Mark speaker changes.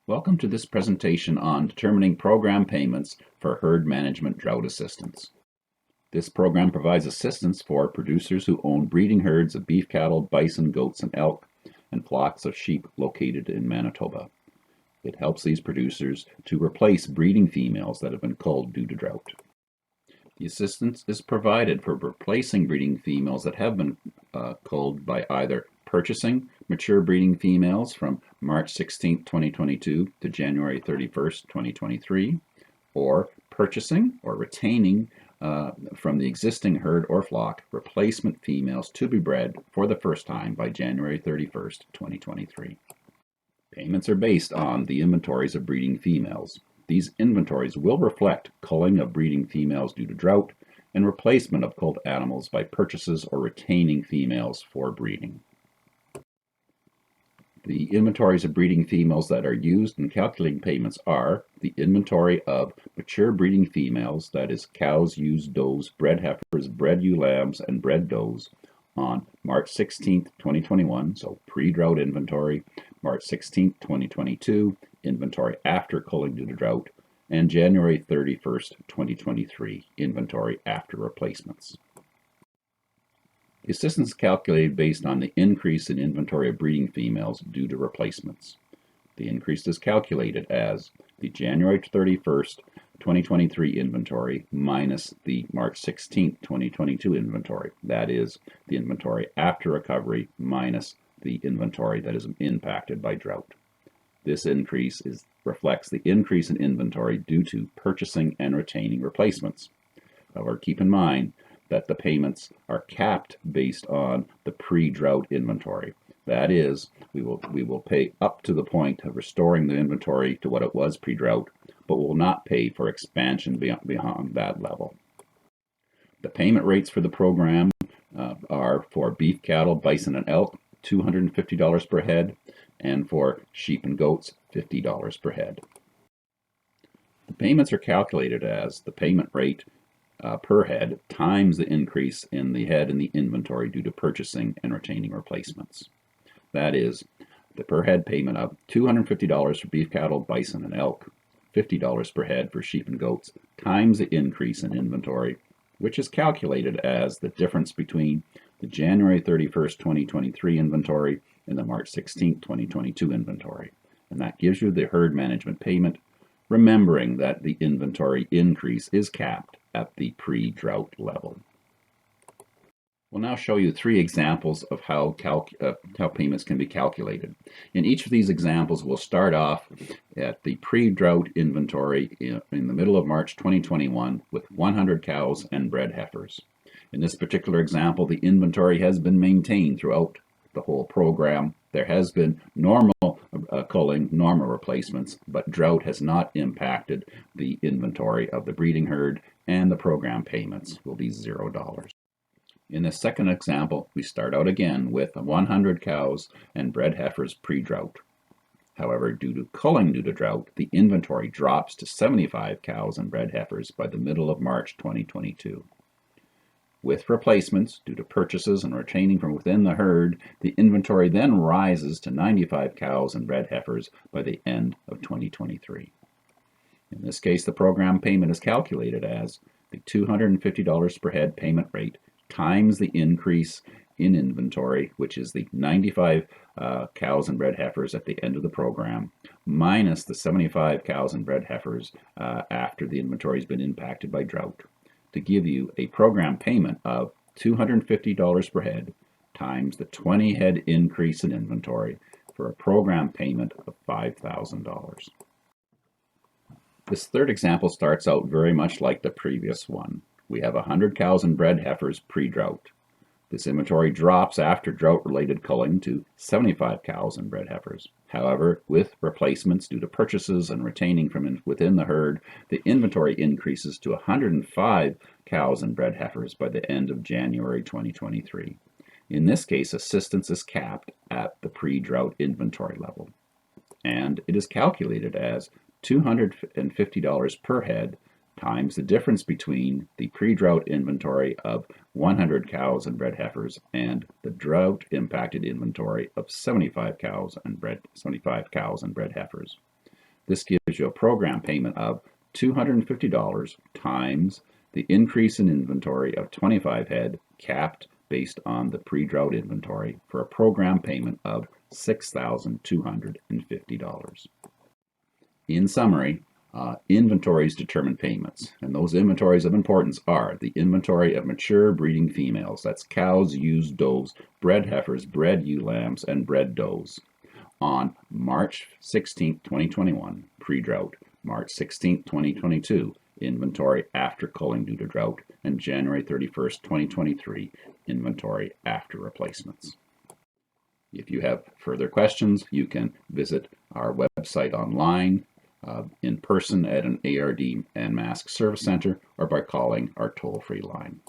Speaker 1: Welcome to this presentation on determining program payments for herd management drought assistance. This program provides assistance for producers who own breeding herds of beef cattle, bison, goats, and elk, and flocks of sheep located in Manitoba. It helps these producers to replace breeding females that have been culled due to drought. The assistance is provided for replacing breeding females that have been culled by either purchasing mature breeding females from March 16, 2022 to January 31st, 2023, or purchasing or retaining from the existing herd or flock replacement females to be bred for the first time by January 31st, 2023. Payments are based on the inventories of breeding females. These inventories will reflect culling of breeding females due to drought and replacement of culled animals by purchases or retaining females for breeding. The inventories of breeding females that are used in calculating payments are the inventory of mature breeding females, that is cows, ewes, does, bred heifers, bred ewe lambs, and bred does on March 16, 2021, so pre-drought inventory, March 16, 2022, inventory after culling due to drought, and January 31st, 2023, inventory after replacements. The assistance is calculated based on the increase in inventory of breeding females due to replacements. The increase is calculated as the January 31st, 2023 inventory minus the March 16th, 2022 inventory. That is the inventory after recovery minus the inventory that is impacted by drought. This increase reflects the increase in inventory due to purchasing and retaining replacements. However, keep in mind that the payments are capped based on the pre-drought inventory. That is, we will pay up to the point of restoring the inventory to what it was pre-drought, but will not pay for expansion beyond that level. The payment rates for the program are for beef cattle, bison, and elk, $250 per head, and for sheep and goats, $50 per head. The payments are calculated as the payment rate per head times the increase in the head in the inventory due to purchasing and retaining replacements. That is, the per head payment of $250 for beef cattle, bison, and elk, $50 per head for sheep and goats, times the increase in inventory, which is calculated as the difference between the January 31st, 2023 inventory and the March 16th, 2022 inventory. And that gives you the herd management payment, remembering that the inventory increase is capped at the pre-drought level. We'll now show you 3 examples of how payments can be calculated. In each of these examples, we'll start off at the pre-drought inventory in the middle of March 2021 with 100 cows and bred heifers. In this particular example, the inventory has been maintained throughout the whole program. There has been normal culling, normal replacements, but drought has not impacted the inventory of the breeding herd, and the program payments will be $0. In the second example, we start out again with 100 cows and bred heifers pre-drought. However, due to culling due to drought, the inventory drops to 75 cows and bred heifers by the middle of March 2022. With replacements, due to purchases and retaining from within the herd, the inventory then rises to 95 cows and bred heifers by the end of 2023. In this case, the program payment is calculated as the $250 per head payment rate times the increase in inventory, which is the 95 cows and bred heifers at the end of the program, minus the 75 cows and bred heifers after the inventory has been impacted by drought, to give you a program payment of $250 per head times the 20 head increase in inventory for a program payment of $5,000. This third example starts out very much like the previous one. We have 100 cows and bred heifers pre-drought. This inventory drops after drought-related culling to 75 cows and bred heifers. However, with replacements due to purchases and retaining from within the herd, the inventory increases to 105 cows and bred heifers by the end of January 2023. In this case, assistance is capped at the pre-drought inventory level, and it is calculated as $250 per head times the difference between the pre-drought inventory of 100 cows and bred heifers and the drought-impacted inventory of 75 cows and bred heifers. This gives you a program payment of $250 times the increase in inventory of 25 head, capped based on the pre-drought inventory, for a program payment of $6,250. In summary, inventories determine payments, and those inventories of importance are the inventory of mature breeding females, that's cows, ewes, does, bred heifers, bred ewe lambs, and bred does, on March 16, 2021, pre-drought, March 16, 2022, inventory after culling due to drought, and January 31st, 2023, inventory after replacements. If you have further questions, you can visit our website online, in person at an ARD and Mask Service Center, or by calling our toll-free line.